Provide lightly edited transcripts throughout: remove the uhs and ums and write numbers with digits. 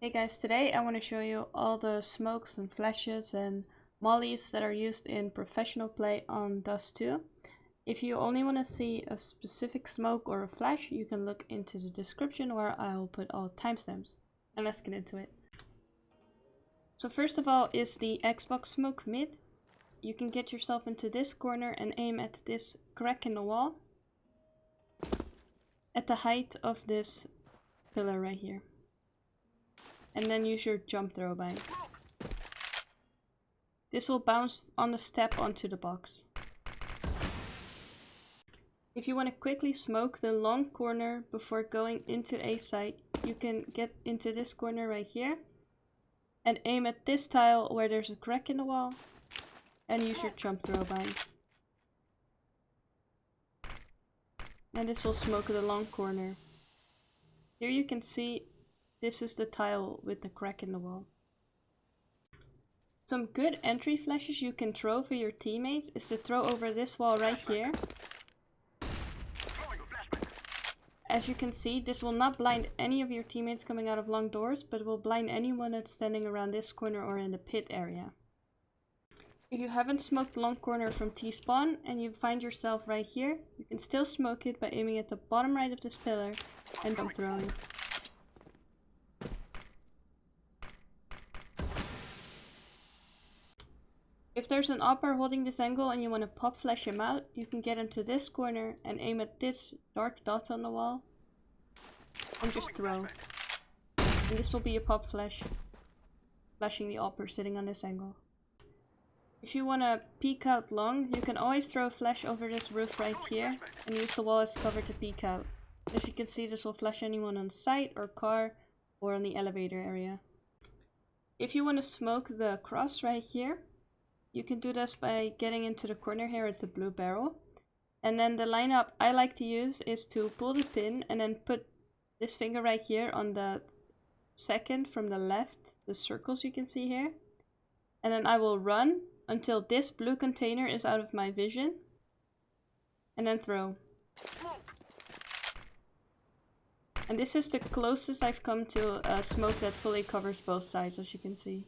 Hey guys, today I want to show you all the smokes and flashes and mollies that are used in professional play on Dust 2. If you only want to see a specific smoke or a flash, you can look into the description where I will put all timestamps. And let's get into it. So first of all is the Xbox smoke mid. You can get yourself into this corner and aim at this crack in the wall at the height of this pillar right here. And then use your jump throw bang. This will bounce on the step onto the box. If you want to quickly smoke the long corner before going into a site, you can get into this corner right here and aim at this tile where there's a crack in the wall and use your jump throw bang. And this will smoke the long corner. Here you can see this is the tile with the crack in the wall. Some good entry flashes you can throw for your teammates is to throw over this wall right here. As you can see, this will not blind any of your teammates coming out of long doors, but will blind anyone that's standing around this corner or in the pit area. If you haven't smoked long corner from T-spawn and you find yourself right here, you can still smoke it by aiming at the bottom right of this pillar and jump throwing. If there's an opper holding this angle and you want to pop flash him out, you can get into this corner and aim at this dark dot on the wall and just throw. And this will be a pop flash, flashing the opper sitting on this angle. If you want to peek out long, you can always throw a flash over this roof right here and use the wall as cover to peek out. As you can see, this will flash anyone on site or car or on the elevator area. If you want to smoke the cross right here, you can do this by getting into the corner here at the blue barrel. And then the lineup I like to use is to pull the pin and then put this finger right here on the second from the left, the circles you can see here. And then I will run until this blue container is out of my vision. And then throw. And this is the closest I've come to a smoke that fully covers both sides, as you can see.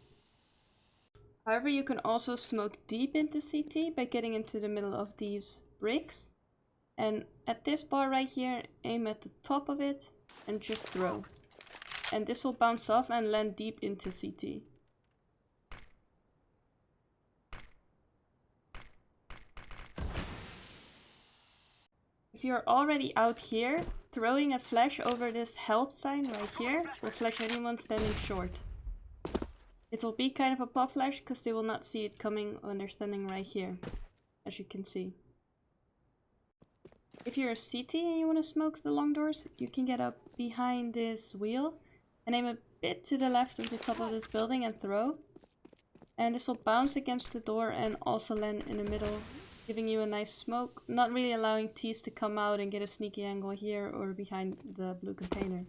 However, you can also smoke deep into CT by getting into the middle of these bricks. And at this bar right here, aim at the top of it and just throw. And this will bounce off and land deep into CT. If you're already out here, throwing a flash over this health sign right here will flash anyone standing short. It will be kind of a pop flash because they will not see it coming when they're standing right here, as you can see. If you're a CT and you want to smoke the long doors, you can get up behind this wheel and aim a bit to the left of the top of this building and throw. And this will bounce against the door and also land in the middle, giving you a nice smoke, not really allowing T's to come out and get a sneaky angle here or behind the blue container.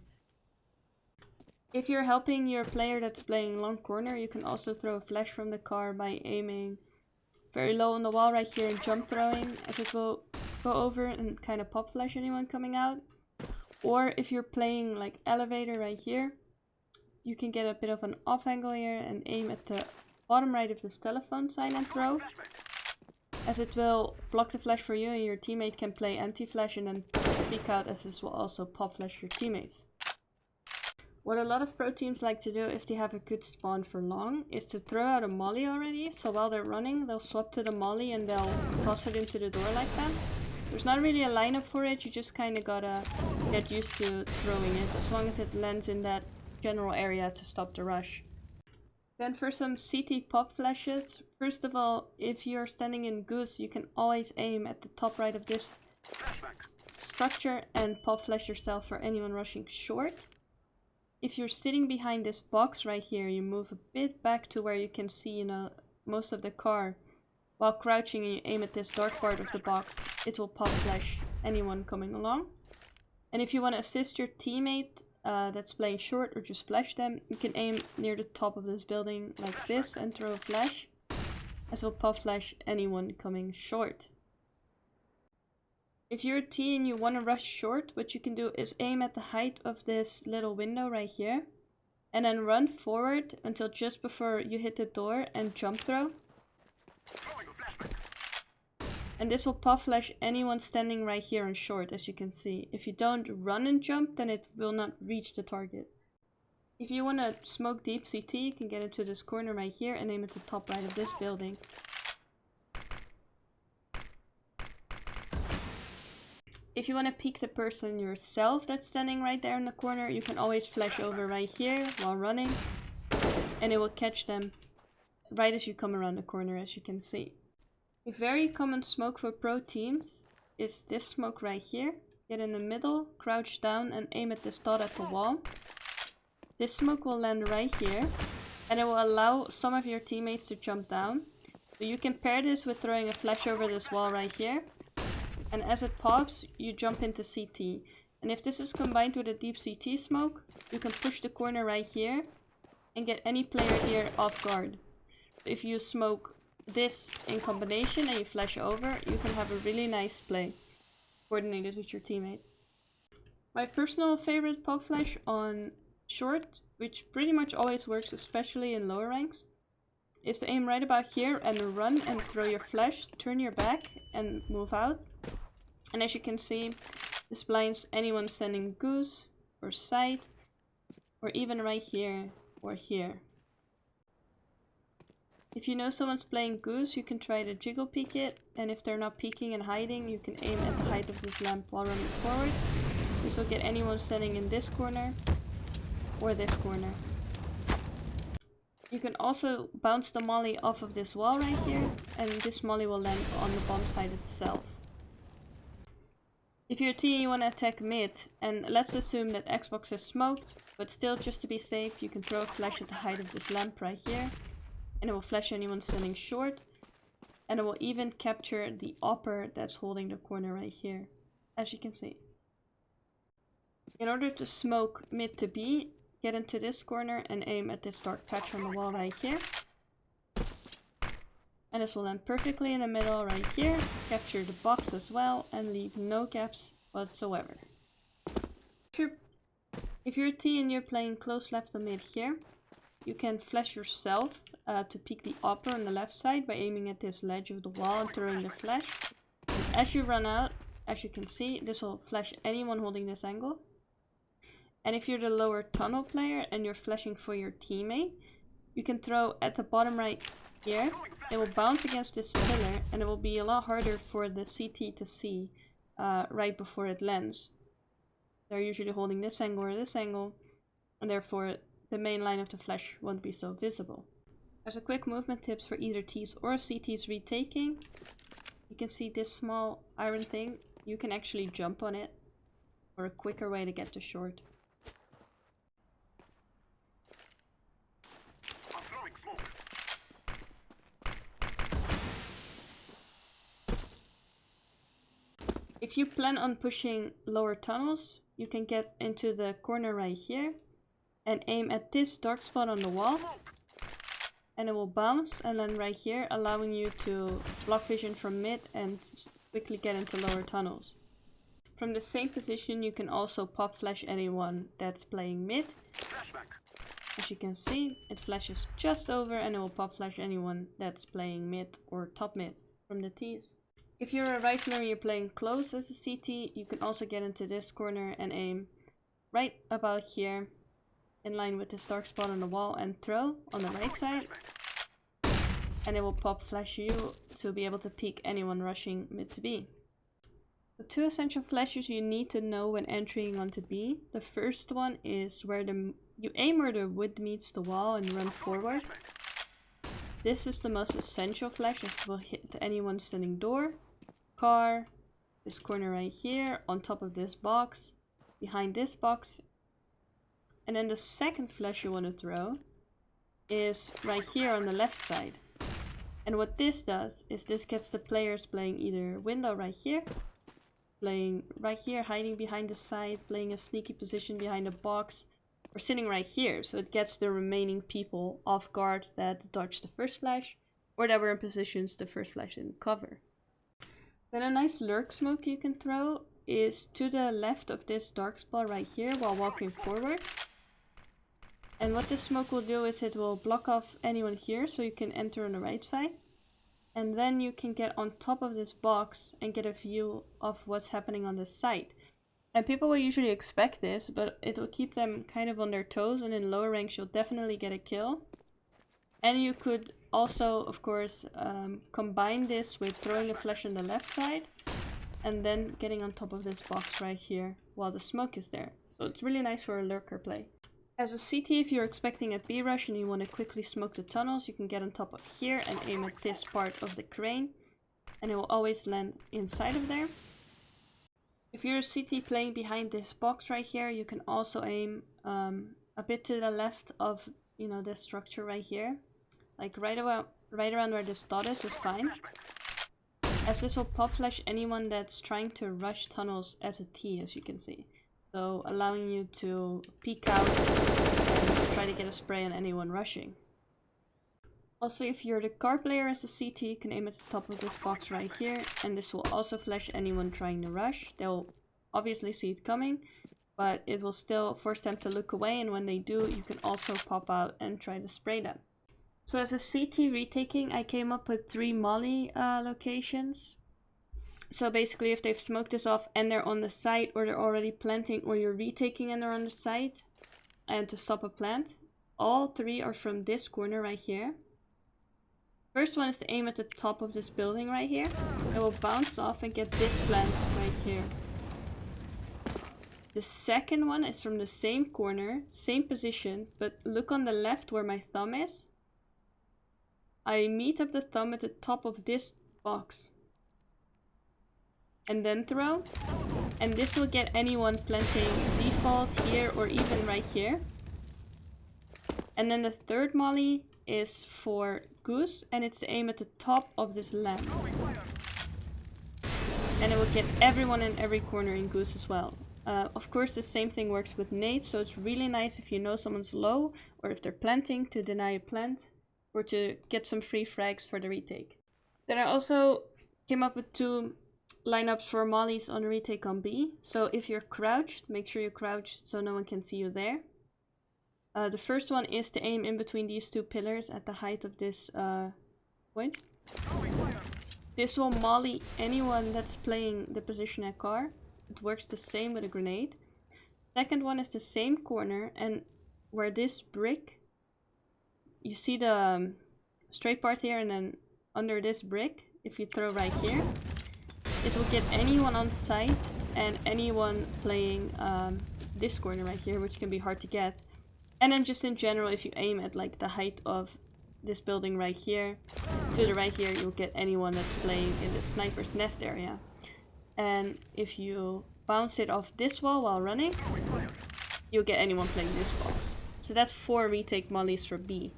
If you're helping your player that's playing long corner, you can also throw a flash from the car by aiming very low on the wall right here and jump throwing, as it will go over and kind of pop flash anyone coming out. Or if you're playing like elevator right here, you can get a bit of an off angle here and aim at the bottom right of this telephone sign and throw, as it will block the flash for you and your teammate can play anti-flash and then peek out, as this will also pop flash your teammates. What a lot of pro teams like to do if they have a good spawn for long is to throw out a molly already, so while they're running they'll swap to the molly and they'll toss it into the door like that. There's not really a lineup for it, you just kinda gotta get used to throwing it, as long as it lands in that general area to stop the rush. Then for some CT pop flashes, first of all, if you're standing in goose, you can always aim at the top right of this structure and pop flash yourself for anyone rushing short. If you're sitting behind this box right here, you move a bit back to where you can see, most of the car. While crouching and you aim at this dark part of the box, it will pop flash anyone coming along. And if you want to assist your teammate that's playing short or just flash them, you can aim near the top of this building like this and throw a flash, as it will pop flash anyone coming short. If you're a T and you want to rush short, what you can do is aim at the height of this little window right here And then run forward until just before you hit the door and jump throw. And this will pop flash anyone standing right here on short, as you can see. If you don't run and jump, then it will not reach the target. If you want to smoke deep CT, you can get into this corner right here and aim at the top right of this building. If you want to peek the person yourself that's standing right there in the corner, you can always flash over right here while running. And it will catch them right as you come around the corner, as you can see. A very common smoke for pro teams is this smoke right here. Get in the middle, crouch down and aim at this dot at the wall. This smoke will land right here and it will allow some of your teammates to jump down. So you can pair this with throwing a flash over this wall right here. And as it pops, you jump into CT. And if this is combined with a deep CT smoke, you can push the corner right here and get any player here off guard. If you smoke this in combination and you flash over, you can have a really nice play coordinated with your teammates. My personal favorite pop flash on short, which pretty much always works especially in lower ranks, is to aim right about here and run and throw your flash, turn your back and move out. And as you can see, this blinds anyone standing goose or side or even right here or here. If you know someone's playing goose, you can try to jiggle peek it, and if they're not peeking and hiding, you can aim at the height of this lamp while running forward. This will get anyone standing in this corner or this corner. You can also bounce the molly off of this wall right here, and this molly will land on the bomb site itself. If you're a team you want to attack mid, and let's assume that Xbox is smoked, but still just to be safe, you can throw a flash at the height of this lamp right here. And it will flash anyone standing short. And it will even capture the upper that's holding the corner right here, as you can see. In order to smoke mid to B, get into this corner and aim at this dark patch on the wall right here. And this will land perfectly in the middle right here, capture the box as well, and leave no gaps whatsoever. If you're a T and you're playing close left to mid here, you can flash yourself to peek the upper on the left side by aiming at this ledge of the wall and throwing the flash. And as you run out, as you can see, this will flash anyone holding this angle. And if you're the lower tunnel player and you're flashing for your teammate, you can throw at the bottom right here. It will bounce against this pillar and it will be a lot harder for the CT to see right before it lands. They're usually holding this angle or this angle, and therefore the main line of the flash won't be so visible. As a quick movement tips for either T's or CT's retaking, you can see this small iron thing. You can actually jump on it for a quicker way to get to short. If you plan on pushing lower tunnels, you can get into the corner right here and aim at this dark spot on the wall. And it will bounce and land right here, allowing you to block vision from mid and quickly get into lower tunnels. From the same position you can also pop flash anyone that's playing mid. As you can see, it flashes just over and it will pop flash anyone that's playing mid or top mid from the T's. If you're a rifler and you're playing close as a CT, you can also get into this corner and aim right about here in line with this dark spot on the wall and throw on the right side. And it will pop flash you to be able to peek anyone rushing mid to B. The two essential flashes you need to know when entering onto B. The first one is where you aim where the wood meets the wall and run forward. This is the most essential flash as it will hit anyone standing door, car, this corner right here, on top of this box, behind this box. And then the second flash you want to throw is right here on the left side. And what this does is this gets the players playing either window right here, playing right here, hiding behind the side, playing a sneaky position behind a box, or sitting right here. So it gets the remaining people off guard that dodged the first flash, or that were in positions the first flash didn't cover. Then a nice lurk smoke you can throw is to the left of this dark spot right here while walking forward. And what this smoke will do is it will block off anyone here so you can enter on the right side. And then you can get on top of this box and get a view of what's happening on the site. And people will usually expect this, but it will keep them kind of on their toes, and in lower ranks you'll definitely get a kill. And you could also, of course, combine this with throwing a flash on the left side and then getting on top of this box right here while the smoke is there. So it's really nice for a lurker play. As a CT, if you're expecting a B rush and you want to quickly smoke the tunnels, you can get on top of here and aim at this part of the crane, and it will always land inside of there. If you're a CT playing behind this box right here, you can also aim a bit to the left of, you know, this structure right here. Like right around where this dot is fine. As this will pop flash anyone that's trying to rush tunnels as a T, as you can see. So allowing you to peek out and try to get a spray on anyone rushing. Also, if you're the car player as a CT, you can aim at the top of this box right here, and this will also flash anyone trying to rush. They'll obviously see it coming, but it will still force them to look away, and when they do, you can also pop out and try to spray them. So as a CT retaking, I came up with 3 molly locations. So basically, if they've smoked this off and they're on the site, or they're already planting, or you're retaking and they're on the site, and to stop a plant, all 3 are from this corner right here. First one is to aim at the top of this building right here. It will bounce off and get this plant right here. The second one is from the same corner, same position, but look on the left where my thumb is. I meet up the thumb at the top of this box. And then throw. And this will get anyone planting default here or even right here. And then the third molly is for Goose, and it's to aim at the top of this lamp. And it will get everyone in every corner in Goose as well. Of course, the same thing works with nades, so it's really nice if you know someone's low, or if they're planting, to deny a plant, or to get some free frags for the retake. Then I also came up with 2 lineups for mollies on retake on B. So if you're crouched, make sure you're crouched so no one can see you there. The first one is to aim in between these 2 pillars at the height of this point. This will molly anyone that's playing the position at car. It works the same with a grenade. Second one is the same corner, and where this brick, you see the straight part here, and then under this brick, if you throw right here, it will get anyone on site and anyone playing this corner right here, which can be hard to get. And then just in general, if you aim at like the height of this building right here, to the right here, you'll get anyone that's playing in the sniper's nest area. And if you bounce it off this wall while running, you'll get anyone playing this box. So that's 4 retake mollies for B.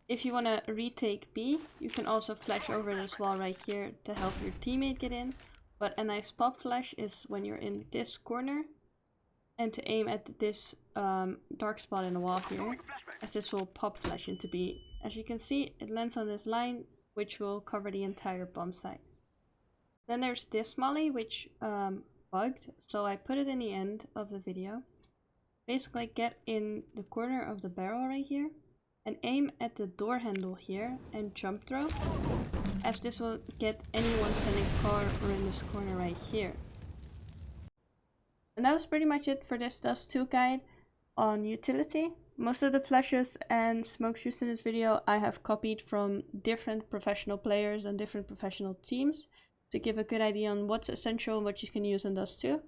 If you want to retake B, you can also flash over this wall right here to help your teammate get in. But a nice pop flash is when you're in this corner, and to aim at this dark spot in the wall here, as this will pop flash into B. As you can see, it lands on this line, which will cover the entire bomb site. Then there's this molly, which bugged, so I put it in the end of the video. Basically, get in the corner of the barrel right here, and aim at the door handle here, and jump throw, as this will get anyone standing car or in this corner right here. And that was pretty much it for this Dust 2 guide on utility. Most of the flashes and smokes used in this video I have copied from different professional players and different professional teams to give a good idea on what's essential and what you can use in Dust 2.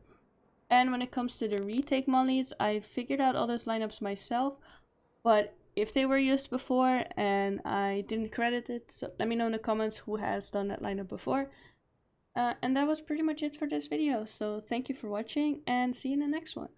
And when it comes to the retake mollies, I figured out all those lineups myself, but if they were used before and I didn't credit it, so let me know in the comments who has done that lineup before. And that was pretty much it for this video, so thank you for watching and see you in the next one.